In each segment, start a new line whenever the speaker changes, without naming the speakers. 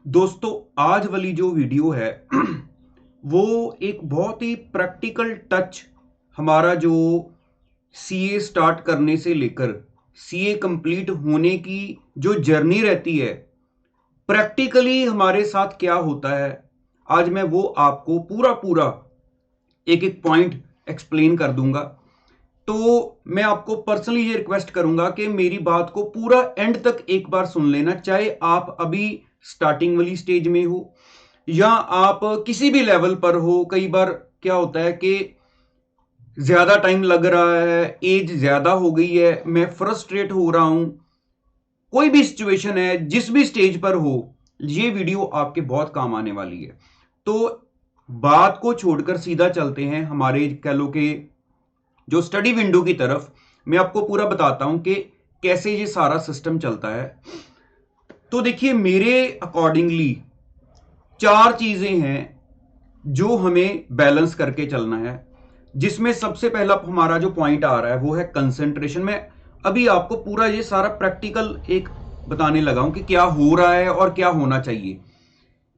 दोस्तों, आज वाली जो वीडियो है वो एक बहुत ही प्रैक्टिकल टच हमारा जो सीए स्टार्ट करने से लेकर सीए कंप्लीट होने की जो जर्नी रहती है, प्रैक्टिकली हमारे साथ क्या होता है। आज मैं वो आपको पूरा पूरा एक एक पॉइंट एक्सप्लेन कर दूंगा। तो मैं आपको पर्सनली ये रिक्वेस्ट करूंगा कि मेरी बात को पूरा एंड तक एक बार सुन लेना, चाहे आप अभी स्टार्टिंग वाली स्टेज में हो या आप किसी भी लेवल पर हो। कई बार क्या होता है कि ज्यादा टाइम लग रहा है, एज ज्यादा हो गई है, मैं फ्रस्ट्रेट हो रहा हूं। कोई भी सिचुएशन है, जिस भी स्टेज पर हो, ये वीडियो आपके बहुत काम आने वाली है। तो बात को छोड़कर सीधा चलते हैं हमारे कह लो कि जो स्टडी विंडो की तरफ। मैं आपको पूरा बताता हूं कि कैसे ये सारा सिस्टम चलता है। तो देखिए, मेरे अकॉर्डिंगली चार चीजें हैं जो हमें बैलेंस करके चलना है, जिसमें सबसे पहला हमारा जो पॉइंट आ रहा है वो है कंसंट्रेशन। मैं अभी आपको पूरा ये सारा प्रैक्टिकल एक बताने लगा हूं कि क्या हो रहा है और क्या होना चाहिए।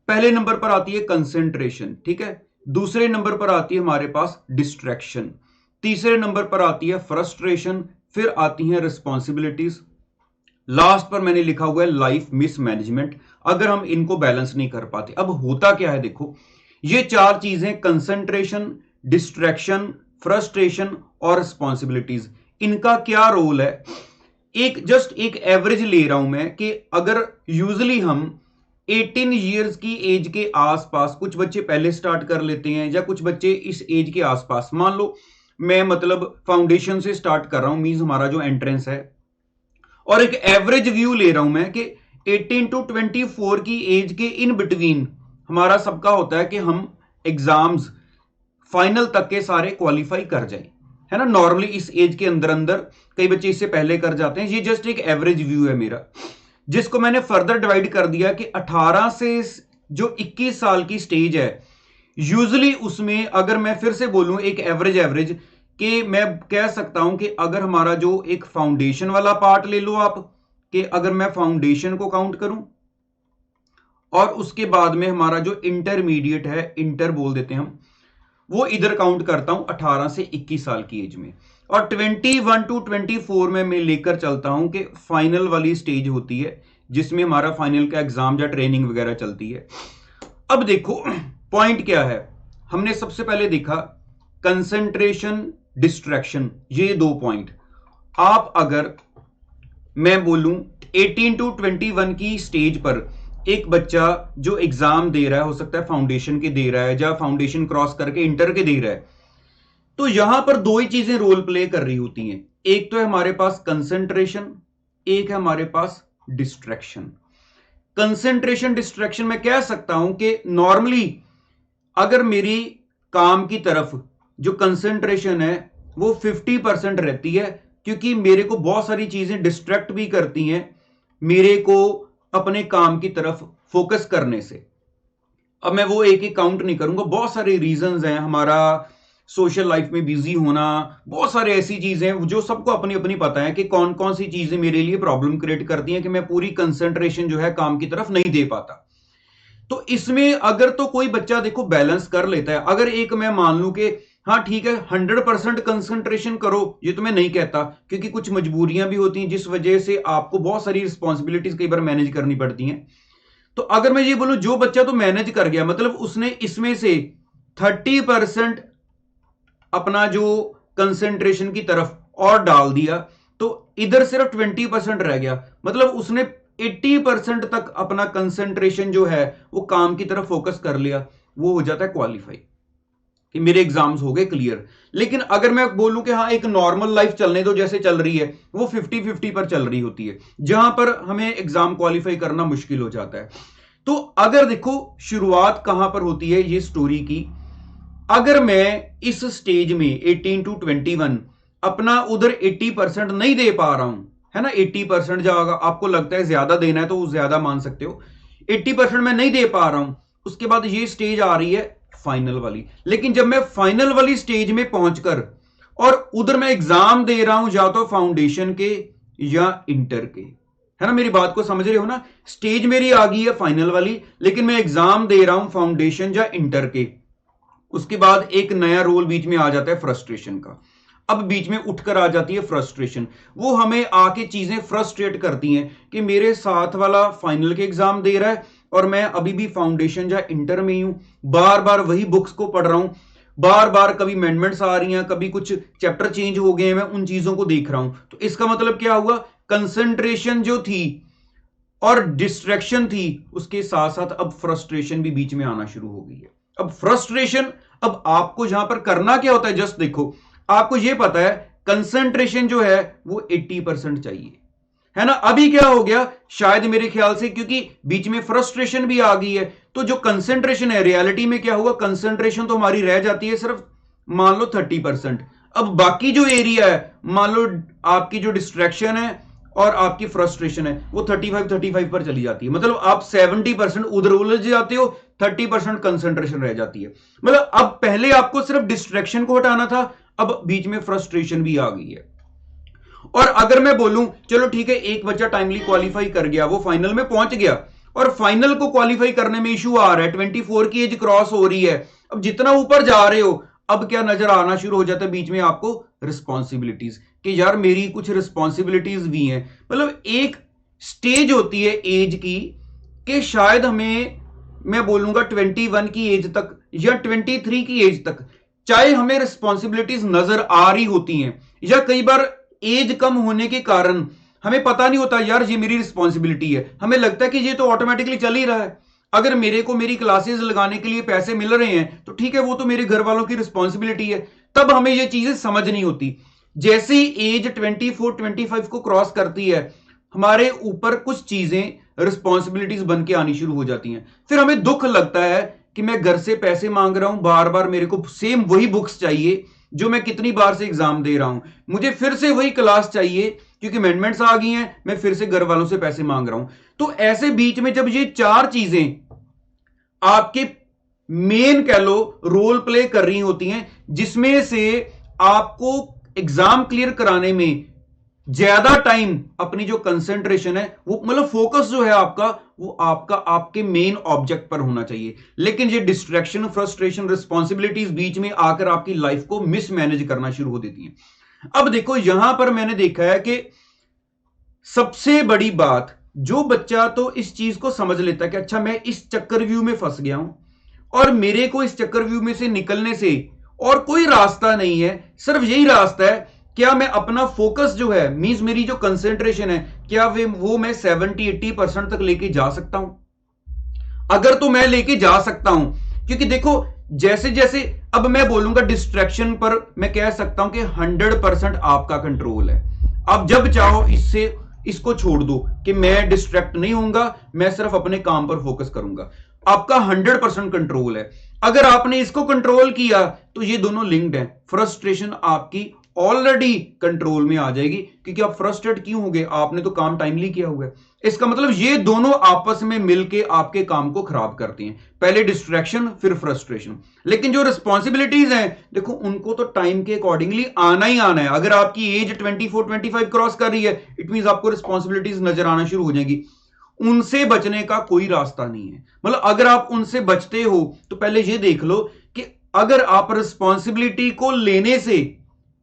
पहले नंबर पर आती है कंसंट्रेशन, ठीक है। दूसरे नंबर पर आती है हमारे पास डिस्ट्रैक्शन। तीसरे नंबर पर आती है फ्रस्ट्रेशन। फिर आती हैं रिस्पॉन्सिबिलिटीज। लास्ट पर मैंने लिखा हुआ है लाइफ मिसमैनेजमेंट। अगर हम इनको बैलेंस नहीं कर पाते, अब होता क्या है, देखो, ये चार चीजें कंसंट्रेशन, डिस्ट्रैक्शन, फ्रस्ट्रेशन और रिस्पॉन्सिबिलिटीज, इनका क्या रोल है। एक जस्ट एक एवरेज ले रहा हूं मैं कि अगर यूजली हम 18 ईयर्स की एज के आसपास, कुछ बच्चे पहले स्टार्ट कर लेते हैं या कुछ बच्चे इस एज के आसपास, मान लो मैं मतलब फाउंडेशन से स्टार्ट कर रहा हूं, मींस हमारा जो एंट्रेंस है, और एक एवरेज व्यू ले रहा हूं मैं कि 18 टू 24 की एज के इन बिटवीन हमारा सबका होता है कि हम एग्जाम्स फाइनल तक के सारे क्वालिफाई कर जाएं, है ना। नॉर्मली इस एज के अंदर अंदर कई बच्चे इससे पहले कर जाते हैं। ये जस्ट एक एवरेज व्यू है मेरा, जिसको मैंने फर्दर डिवाइड कर दिया कि 18 से जो 21 साल की स्टेज है, यूजली उसमें अगर मैं फिर से बोलूं एक एवरेज एवरेज, कि मैं कह सकता हूं कि अगर हमारा जो एक फाउंडेशन वाला पार्ट ले लो आप, कि अगर मैं फाउंडेशन को काउंट करूं और उसके बाद में हमारा जो इंटरमीडिएट है, इंटर बोल देते हैं हम, वो इधर काउंट करता हूं 18 से 21 साल की एज में। और 21 टू 24 में मैं लेकर चलता हूं कि फाइनल वाली स्टेज होती है, जिसमें हमारा फाइनल का एग्जाम या ट्रेनिंग वगैरह चलती है। अब देखो पॉइंट क्या है। हमने सबसे पहले देखा कंसंट्रेशन, डिस्ट्रैक्शन, ये दो पॉइंट। आप अगर मैं बोलूं 18 टू 21 की स्टेज पर एक बच्चा जो एग्जाम दे रहा है, हो सकता है फाउंडेशन के दे रहा है या फाउंडेशन क्रॉस करके इंटर के दे रहा है, तो यहां पर दो ही चीजें रोल प्ले कर रही होती हैं। एक तो है हमारे पास कंसंट्रेशन, एक है हमारे पास डिस्ट्रैक्शन। कंसंट्रेशन डिस्ट्रैक्शन में कह सकता हूं कि नॉर्मली अगर मेरी काम की तरफ जो कंसंट्रेशन है वो 50% रहती है, क्योंकि मेरे को बहुत सारी चीजें डिस्ट्रैक्ट भी करती हैं मेरे को अपने काम की तरफ फोकस करने से। अब मैं वो एक एक काउंट नहीं करूंगा, बहुत सारे रीजंस हैं। हमारा सोशल लाइफ में बिजी होना, बहुत सारे ऐसी चीजें हैं जो सबको अपनी अपनी पता है कि कौन कौन सी चीजें मेरे लिए प्रॉब्लम क्रिएट करती हैं कि मैं पूरी कंसंट्रेशन जो है काम की तरफ नहीं दे पाता। तो इसमें अगर तो कोई बच्चा देखो बैलेंस कर लेता है, अगर एक मैं मान लूं कि हाँ ठीक है 100% कंसंट्रेशन करो, ये तो मैं नहीं कहता, क्योंकि कुछ मजबूरियां भी होती हैं जिस वजह से आपको बहुत सारी रिस्पॉन्सिबिलिटीज कई बार मैनेज करनी पड़ती हैं। तो अगर मैं ये बोलूं जो बच्चा तो मैनेज कर गया, मतलब उसने इसमें से 30% अपना जो कंसंट्रेशन की तरफ और डाल दिया, तो इधर सिर्फ 20% रह गया, मतलब उसने 80% तक अपना कंसंट्रेशन जो है वो काम की तरफ फोकस कर लिया, वो हो जाता है क्वालिफाई, कि मेरे एग्जाम्स हो गए क्लियर। लेकिन अगर मैं बोलूं कि हाँ एक नॉर्मल लाइफ चलने दो जैसे चल रही है, वो 50-50 पर चल रही होती है, जहां पर हमें एग्जाम क्वालिफाई करना मुश्किल हो जाता है। तो अगर देखो शुरुआत कहां पर होती है ये स्टोरी की, अगर मैं इस स्टेज में 18 टू 21 अपना उधर 80% नहीं दे पा रहा हूं, है ना, 80% जाएगा, आपको लगता है ज्यादा देना है तो ज्यादा मान सकते हो, 80% मैं नहीं दे पा रहा हूं, उसके बाद ये स्टेज आ रही है फाइनल वाली। लेकिन जब मैं फाइनल वाली स्टेज में पहुंचकर और उधर मैं एग्जाम दे रहा हूं या तो फाउंडेशन के या इंटर के, है ना, मेरी बात को समझ रहे हो ना। स्टेज मेरी आ गई है फाइनल वाली, लेकिन मैं एग्जाम दे रहा हूं फाउंडेशन या इंटर के, उसके बाद एक नया रोल बीच में आ जाता है फ्रस्ट्रेशन का। अब बीच में उठकर आ जाती है फ्रस्ट्रेशन, वो हमें आके चीजें फ्रस्ट्रेट करती हैं कि मेरे साथ वाला फाइनल के एग्जाम दे रहा है और मैं अभी भी फाउंडेशन या इंटर में ही हूं, बार बार वही बुक्स को पढ़ रहा हूं, बार बार कभी अमेंडमेंट्स आ रही हैं, कभी कुछ चैप्टर चेंज हो गए हैं, मैं उन चीजों को देख रहा हूं। तो इसका मतलब क्या हुआ, कंसंट्रेशन जो थी और डिस्ट्रैक्शन थी, उसके साथ साथ अब फ्रस्ट्रेशन भी बीच में आना शुरू हो गई है। अब फ्रस्ट्रेशन, अब आपको यहां पर करना क्या होता है, जस्ट देखो, आपको यह पता है कंसंट्रेशन जो है वो 80% चाहिए, है ना। अभी क्या हो गया, शायद मेरे ख्याल से क्योंकि बीच में फ्रस्ट्रेशन भी आ गई है, तो जो कंसंट्रेशन है, रियलिटी में क्या हुआ, कंसंट्रेशन तो हमारी रह जाती है सिर्फ मान लो 30%। अब बाकी जो एरिया है, मान लो आपकी जो डिस्ट्रैक्शन है और आपकी फ्रस्ट्रेशन है, वो 35 पर चली जाती है। मतलब आप 70% उधर उलझ जाते हो, 30% कंसंट्रेशन रह जाती है। मतलब अब पहले आपको सिर्फ डिस्ट्रैक्शन को हटाना था, अब बीच में फ्रस्ट्रेशन भी आ गई है। और अगर मैं बोलूं चलो ठीक है, एक बच्चा टाइमली क्वालिफाई कर गया, वो फाइनल में पहुंच गया, और फाइनल को क्वालिफाई करने में इशू आ रहा है, 24 की एज क्रॉस हो रही है, अब जितना ऊपर जा रहे हो, अब क्या नजर आना शुरू हो जाता है बीच में आपको, रिस्पॉन्सिबिलिटीज, कि यार मेरी कुछ रिस्पॉन्सिबिलिटीज भी हैं। मतलब एक स्टेज होती है एज की कि शायद हमें, मैं बोलूंगा 21 की एज तक या 23 की एज तक, चाहे हमें रिस्पॉन्सिबिलिटीज नजर आ रही होती हैं, या कई बार एज कम होने के कारण हमें पता नहीं होता यार ये मेरी रिस्पॉन्सिबिलिटी है, हमें लगता है कि ये तो ऑटोमेटिकली चल ही रहा है, अगर मेरे को मेरी क्लासेस लगाने के लिए पैसे मिल रहे हैं तो ठीक है, वो तो मेरे घर वालों की रिस्पॉन्सिबिलिटी है। तब हमें ये चीजें समझ नहीं होती। जैसे ही एज 24-25 को क्रॉस करती है, हमारे ऊपर कुछ चीजें रिस्पॉन्सिबिलिटीज बन के आनी शुरू हो जाती हैं, फिर हमें दुख लगता है कि मैं घर से पैसे मांग रहा हूं, बार बार मेरे को सेम वही बुक्स चाहिए जो मैं कितनी बार से एग्जाम दे रहा हूं, मुझे फिर से वही क्लास चाहिए क्योंकि अमेंडमेंट्स आ गई हैं, मैं फिर से घर वालों से पैसे मांग रहा हूं। तो ऐसे बीच में जब ये चार चीजें आपके मेन कह लो रोल प्ले कर रही होती हैं, जिसमें से आपको एग्जाम क्लियर कराने में ज्यादा टाइम अपनी जो कंसंट्रेशन है, वो मतलब फोकस जो है आपका, वो आपका आपके मेन ऑब्जेक्ट पर होना चाहिए। लेकिन ये डिस्ट्रैक्शन, फ्रस्ट्रेशन, रिस्पॉन्सिबिलिटीज बीच में आकर आपकी लाइफ को मिसमैनेज करना शुरू हो देती हैं। अब देखो यहां पर मैंने देखा है कि सबसे बड़ी बात, जो बच्चा तो इस चीज को समझ लेता है कि अच्छा मैं इस चक्रव्यूह में फंस गया हूं और मेरे को इस चक्रव्यूह में से निकलने से और कोई रास्ता नहीं है, सिर्फ यही रास्ता है, क्या मैं अपना फोकस जो है, मींस मेरी जो कंसंट्रेशन है, क्या वो मैं 70-80% तक लेके जा सकता हूं। अगर तो मैं लेके जा सकता हूं, क्योंकि देखो जैसे जैसे अब मैं बोलूंगा डिस्ट्रैक्शन पर, मैं कह सकता हूं कि 100% आपका कंट्रोल है। अब जब चाहो इससे इसको छोड़ दो कि मैं डिस्ट्रैक्ट नहीं होऊंगा, मैं सिर्फ अपने काम पर फोकस करूंगा, आपका 100% कंट्रोल है। अगर आपने इसको कंट्रोल किया तो ये दोनों लिंक्ड हैं, फ्रस्ट्रेशन आपकी ऑलरेडी कंट्रोल में आ जाएगी, क्योंकि आप फ्रस्ट्रेट क्यों हो गए, आपने तो काम टाइमली किया हुआ है। इसका मतलब ये दोनों आपस में मिलके आपके काम को खराब करते हैं, पहले डिस्ट्रैक्शन फिर फ्रस्ट्रेशन। लेकिन जो रिस्पॉन्सिबिलिटीज हैं, देखो उनको तो टाइम के अकॉर्डिंगली आना ही आना है। अगर आपकी एज 24-25 क्रॉस कर रही है, इट मीन आपको रिस्पॉन्सिबिलिटीज नजर आना शुरू हो जाएगी, उनसे बचने का कोई रास्ता नहीं है। मतलब अगर आप उनसे बचते हो तो पहले ये देख लो कि अगर आप रिस्पॉन्सिबिलिटी को लेने से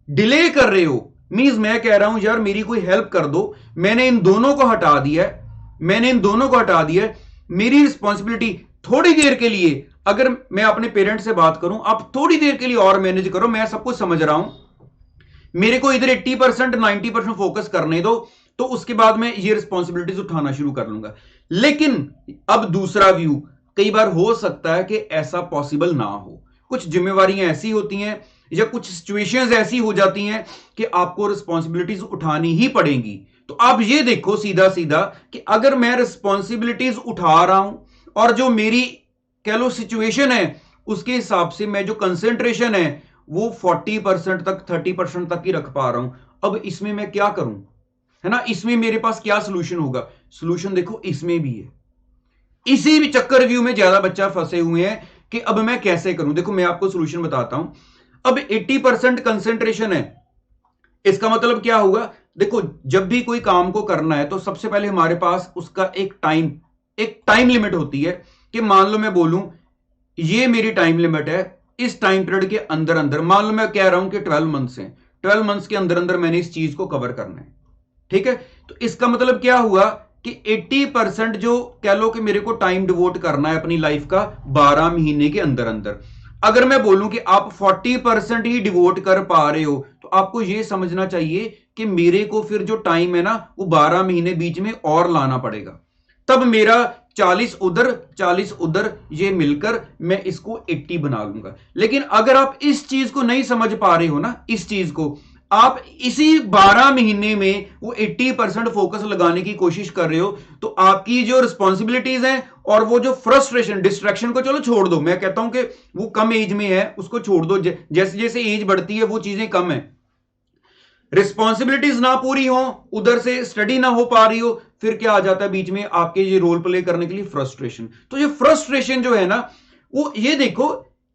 डिले कर रहे हो, मींस मैं कह रहा हूं यार मेरी कोई हेल्प कर दो, मैंने इन दोनों को हटा दिया है, मैंने इन दोनों को हटा दिया है, मेरी रिस्पॉन्सिबिलिटी थोड़ी देर के लिए, अगर मैं अपने पेरेंट्स से बात करूं, आप थोड़ी देर के लिए और मैनेज करो, मैं सब कुछ समझ रहा हूं, मेरे को इधर 80% 90% फोकस करने दो, तो उसके बाद मैं ये रिस्पॉन्सिबिलिटीज उठाना शुरू कर लूंगा। लेकिन अब दूसरा व्यू, कई बार हो सकता है कि ऐसा पॉसिबल ना हो, कुछ जिम्मेवारियां ऐसी होती हैं या कुछ सिचुएशंस ऐसी हो जाती हैं कि आपको रिस्पॉन्सिबिलिटीज उठानी ही पड़ेंगी। तो आप ये देखो सीधा सीधा कि अगर मैं रिस्पॉन्सिबिलिटीज उठा रहा हूं और जो मेरी कह लो सिचुएशन है, उसके हिसाब से मैं जो कंसेंट्रेशन है वो 40% तक 30% तक ही रख पा रहा हूं, अब इसमें मैं क्या करूं, है ना, इसमें मेरे पास क्या सोल्यूशन होगा। सोल्यूशन देखो इसमें भी है, इसी भी चक्कर व्यू में ज्यादा बच्चा फंसे हुए हैं कि अब मैं कैसे करूं। देखो मैं आपको सोल्यूशन बताता हूं। अब 80% कंसेंट्रेशन है, इसका मतलब क्या होगा, देखो, जब भी कोई काम को करना है तो सबसे पहले हमारे पास उसका एक टाइम लिमिट होती है कि मान लो मैं बोलूं ये मेरी टाइम लिमिट है, इस टाइम पीरियड के अंदर अंदर, मान लो मैं कह रहा हूं कि 12 मंथ्स हैं, 12 मंथ्स के अंदर अंदर मैंने इस चीज को कवर करना है। ठीक है, तो इसका मतलब क्या हुआ कि 80% जो कह लो कि मेरे को टाइम डिवोट करना है अपनी लाइफ का 12 महीने के अंदर अंदर। अगर मैं बोलूं कि आप 40% ही डिवोट कर पा रहे हो, तो आपको यह समझना चाहिए कि मेरे को फिर जो टाइम है ना वो 12 महीने बीच में और लाना पड़ेगा, तब मेरा 40 उधर 40 उधर ये मिलकर मैं इसको 80 बना लूंगा। लेकिन अगर आप इस चीज को नहीं समझ पा रहे हो ना, इस चीज को आप इसी 12 महीने में वो 80% फोकस लगाने की कोशिश कर रहे हो, तो आपकी जो रिस्पॉन्सिबिलिटीज हैं और वो जो फ्रस्ट्रेशन, डिस्ट्रैक्शन को चलो छोड़ दो, मैं कहता हूं कि वो कम एज में है उसको छोड़ दो, जैसे जैसे एज बढ़ती है वो चीजें कम है, रिस्पॉन्सिबिलिटीज ना पूरी हो, उधर से स्टडी ना हो पा रही हो, फिर क्या आ जाता है बीच में आपके ये रोल प्ले करने के लिए फ्रस्ट्रेशन। तो ये फ्रस्ट्रेशन जो है ना, वो ये देखो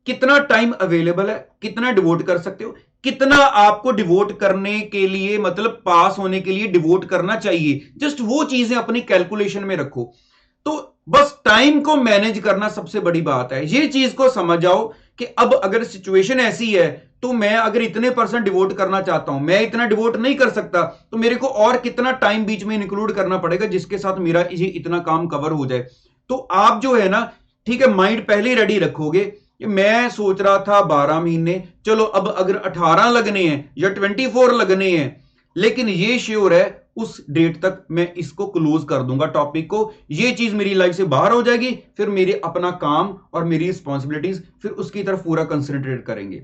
कितना टाइम अवेलेबल है, कितना डिवोट कर सकते हो, कितना आपको डिवोट करने के लिए, मतलब पास होने के लिए डिवोट करना चाहिए, जस्ट वो चीजें अपनी कैलकुलेशन में रखो। तो बस टाइम को मैनेज करना सबसे बड़ी बात है, ये चीज को समझ जाओ कि अब अगर सिचुएशन ऐसी है तो मैं अगर इतने परसेंट डिवोट करना चाहता हूं, मैं इतना डिवोट नहीं कर सकता, तो मेरे को और कितना टाइम बीच में इंक्लूड करना पड़ेगा जिसके साथ मेरा ये इतना काम कवर हो जाए। तो आप जो है ना, ठीक है, माइंड पहले ही रेडी रखोगे कि मैं सोच रहा था 12 महीने, चलो अब अगर 18 लगने हैं या 24 लगने हैं, लेकिन ये श्योर है उस डेट तक मैं इसको क्लोज कर दूंगा टॉपिक को, ये चीज मेरी लाइफ से बाहर हो जाएगी, फिर मेरे अपना काम और मेरी रिस्पॉन्सिबिलिटीज फिर उसकी तरफ पूरा कंसंट्रेट करेंगे।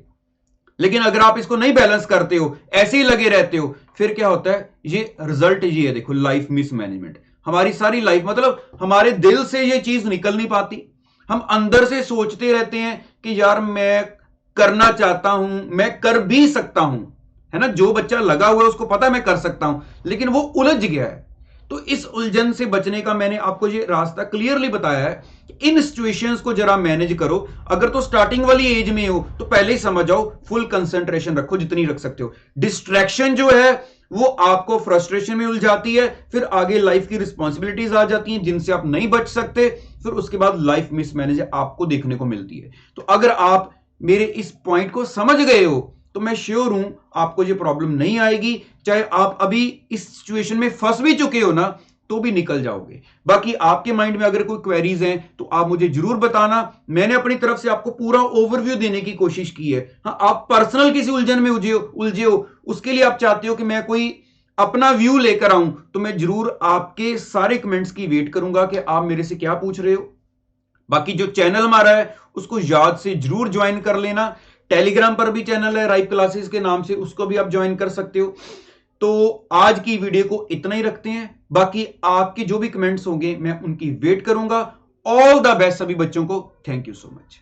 लेकिन अगर आप इसको नहीं बैलेंस करते हो, ऐसे ही लगे रहते हो, फिर क्या होता है, ये रिजल्ट ये है, देखो लाइफ मिसमैनेजमेंट। हमारी सारी लाइफ, मतलब हमारे दिल से ये चीज निकल नहीं पाती, हम अंदर से सोचते रहते हैं कि यार मैं करना चाहता हूं, मैं कर भी सकता हूं, है ना, जो बच्चा लगा हुआ है उसको पता है मैं कर सकता हूं, लेकिन वो उलझ गया है। तो इस उलझन से बचने का मैंने आपको ये रास्ता क्लियरली बताया है कि इन सिचुएशंस को जरा मैनेज करो। अगर तो स्टार्टिंग वाली एज में हो तो पहले ही समझ जाओ, फुल कंसंट्रेशन रखो जितनी रख सकते हो। डिस्ट्रैक्शन जो है वो आपको फ्रस्ट्रेशन में उलझाती है, फिर आगे लाइफ की रिस्पॉन्सिबिलिटीज आ जाती हैं जिनसे आप नहीं बच सकते, फिर उसके बाद लाइफ मिसमैनेज आपको देखने को मिलती है। तो अगर आप मेरे इस पॉइंट को समझ गए हो तो मैं श्योर हूं आपको ये प्रॉब्लम नहीं आएगी, चाहे आप अभी इस सिचुएशन में फंस भी चुके हो ना तो भी निकल जाओगे। बाकी आपके माइंड में अगर कोई क्वेरीज हैं तो आप मुझे जरूर बताना, मैंने अपनी तरफ से आपको पूरा ओवरव्यू देने की कोशिश की है। हाँ, आप पर्सनल किसी उलझन में उलझे हो, उसके लिए आप चाहते हो कि मैं कोई अपना व्यू लेकर आऊं, तो मैं जरूर आपके सारे कमेंट्स की वेट करूंगा कि आप मेरे से क्या पूछ रहे हो। बाकी जो चैनल हमारा है उसको याद से जरूर ज्वाइन कर लेना, टेलीग्राम पर भी चैनल है राइव क्लासेस के नाम से, उसको भी आप ज्वाइन कर सकते हो। तो आज की वीडियो को इतना ही रखते हैं, बाकी आपके जो भी कमेंट्स होंगे मैं उनकी वेट करूंगा। ऑल द बेस्ट सभी बच्चों को, थैंक यू सो मच।